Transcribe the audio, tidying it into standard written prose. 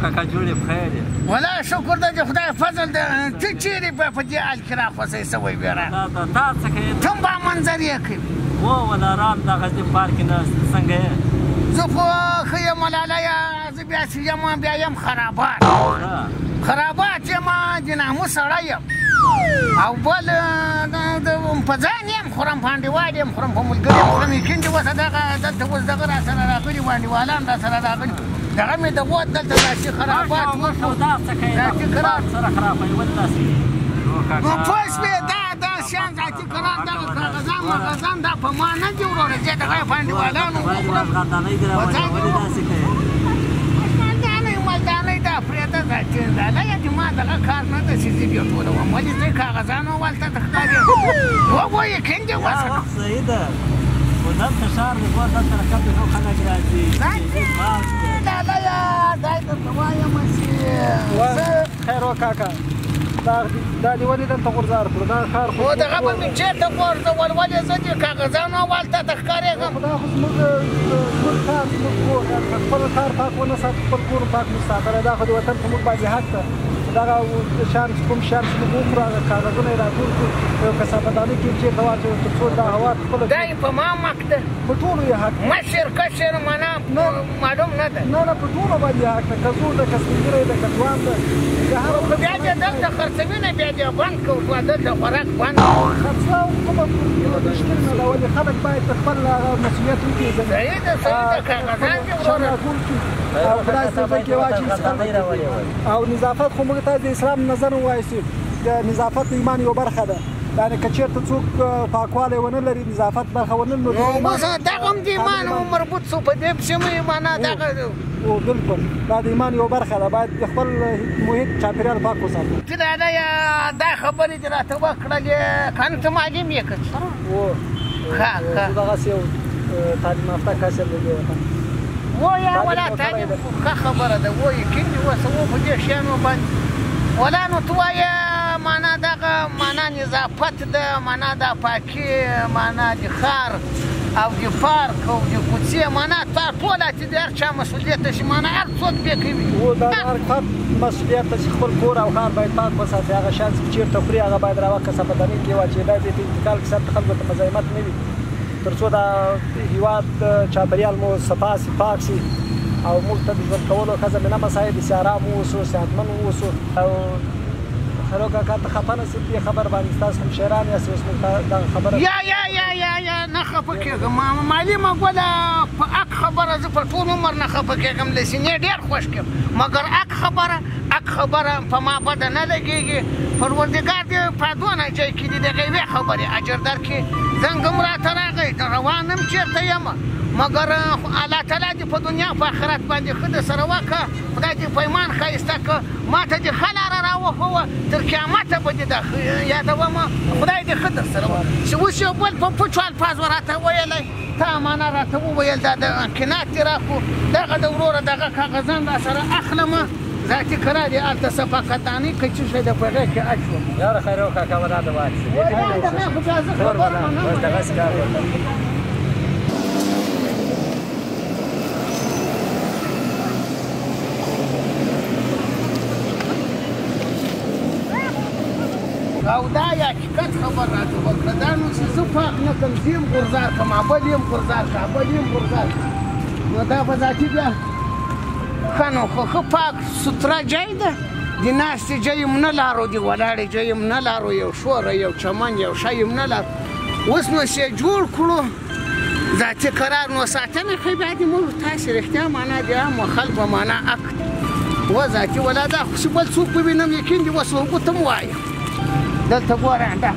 کاکا جوړې بخیر یې والله شکر دی چې خدای فضل دی ته چیرې به په دې حال کې راخوسی سوی بېره تا څه کوې ته با منظر یې کوي وله آرام دغه دې پارک کې ناست څنګه یې زه خو ښه یم ملالیه زه بیا چې یم بیا یم خرابات یم د ناموس سړی یم او بل په ځان یم خورم په انډیوال یم خورم په ملګري یم خورم یقین دې اوسه دغه دلته اوس دغه را سره راغلي وو انډیوالان را سره راغلي دغه مې د غوت دلته داسې خرابات وشو ذاتي کرار سره خرابوي ولې داسې نو پوه شوې دا شیان ذاتي کرار دغه کاغذان مغزان دا په ما نه دي وروره زه دغه یې په انډیوالانو وخورم مالدانۍ دا پرېږده ذاتي دا ما دغه کار نه ده چې زه بیا ټولوم ولې زه کاغذانو ولته ته ښکاري وګوه یقین دې وسه صحیح ده خو دلته ښار دی ګوره دلته رقم نو خلک راځي لالیه دای درته وایم چې خیر وکاکا دا دې ولې دلته غورځار کړو دا ښار خو دغه به مې چېرته غورځول ولې زه دې کاغذانو ولته ته ښکارېږم دا خو زموږ کار زموږ کور خپل کار پاک ونه ساتو خپل کور پاک نه ساتلی دا خو د وطن په موږ باندې حق ده دغه شیان چې کوم شیان چې موږ وخورو هغه کاغذونه یې راټول کړو یو کثافهدانۍ کې چېرته واچوو تر څو دا هوا خپله دا یې په ما حق ده په ټولو یې حق مشر کشر معنا معلوم نه ده نه په ټولو باندې یې حق ده که زوړ ده که سپین ږیری ده که ځوان ده خو بیا دې دلته خرڅوي نه بیا دې بند کړو دلته خوراک بند خرڅلاو کومه مشکل نه ده ولې خلک باید خپل مسؤلیت وپېژني صحیح ده کاغذان دې وروره راټول کړي او خدای سترګې کې واچوي او نظافت خو موږ ته د اسلام نظر ووایسي د نظافت د ایمان یوه برخه ده یعنې که چېرته څوک پاکوالی ونه لري نظافت برخه ونه لري اوس دغه هم د ایمان مربوط شو په دې پسې مې معنا دغه بالکل دا د ایمان یوه برخه ده باید د خپل محیط چاپېریال پاک وساتو چې دا خبرې دې راته وکړلې که نه ته معلم یې که دغسې یو تعلیم یافته کس یم د دې وطن وایه ولا تعلیم ښه خبره ده وایي یقین دې اوسه و په دې شیانو باندې ولا نو ته وایه معنا دغه معنا نظافت ده معنا دا پاکي معنا د ښار او د پارک او د کوڅې معنا تا ټوله چې د هر چا مسؤلیت ده چې معنا هر څوک بې کوي دا د هر فرد مسؤلیت ده چې خپل کور او ښار باید پاک وساتي هغه شیان چې چېرته خوري هغه باید راوه کثافهدانۍ کې واچوي دا دې په انتقال کې سره خلکو ته مزاحمت نه وي تر څو دا هېواد چاپېریال مو صفا سي پاک سي او موږ ته د ژوند کولو ښه زمینه مساعد دي چې ارام واوسو صحتمند واوسو او خیرو کاکا ته خفه نه شې په دې خبر باندې ستاسو کوم شاعران یاست اوس موږ ته دغه خبره یا نه خفه کېږم معلمه ګله په حق خبره زه په ټول عمر نه خفه کېږم له سینې ډېر خوښ کېم مګر حق خبره په ما بده نه لګېږي پروردګار دې په دونه ځای کې دې دغه یوې خبرې اجر درکړي زنګ هم راته راغی روان هم چېرته یم مګر الله تعالی دې په دنیا په آخرت باندې ښه درسره وکړه خدای دې په ایمان ښایسته کړه ما ته دې ښه لاره راوښوه تر قیامته به دې دا یادوم خدای دې ښه درسره وکړه چې اوس یو بل په پوچو الفاظو راته ویلی تا معنا راته وویل دا د قناعت دې راکړو دغه د وروره دغه کاغذان را سره اخلمه ذاتي کرا دې هلته صفاقتانۍ که څه شی د په هغې کې اچوم یاره خیر وکاکا ولا د واچي دغه خو بیا زه خبره منم دغسې کار وکړه او دا یا حقیقت خبر راته وکړه دا نو چې زه پاک نه کړم زه یم غورځار کړم بل یم غورځار کړه بل یم غورځار کړه نو دا به ذاتي بیا ښه نو خو ښه پاک سوتره ځای ده د ناستې ځای یم نه لارو د ولاړې ځای یم نه لارو یو شوره یو چمن یو ښه یم نه لارو اوس نو چې جوړ کړو ذاتي قرار نو ساتنه ښه بیا د موږ تاسې رښتیا معنا د عامو خلکو معنا حق و ذاتي ولا دا خو چې بل څوک ووینم یقین دې اوس ورته م وایم دلته ګوره دا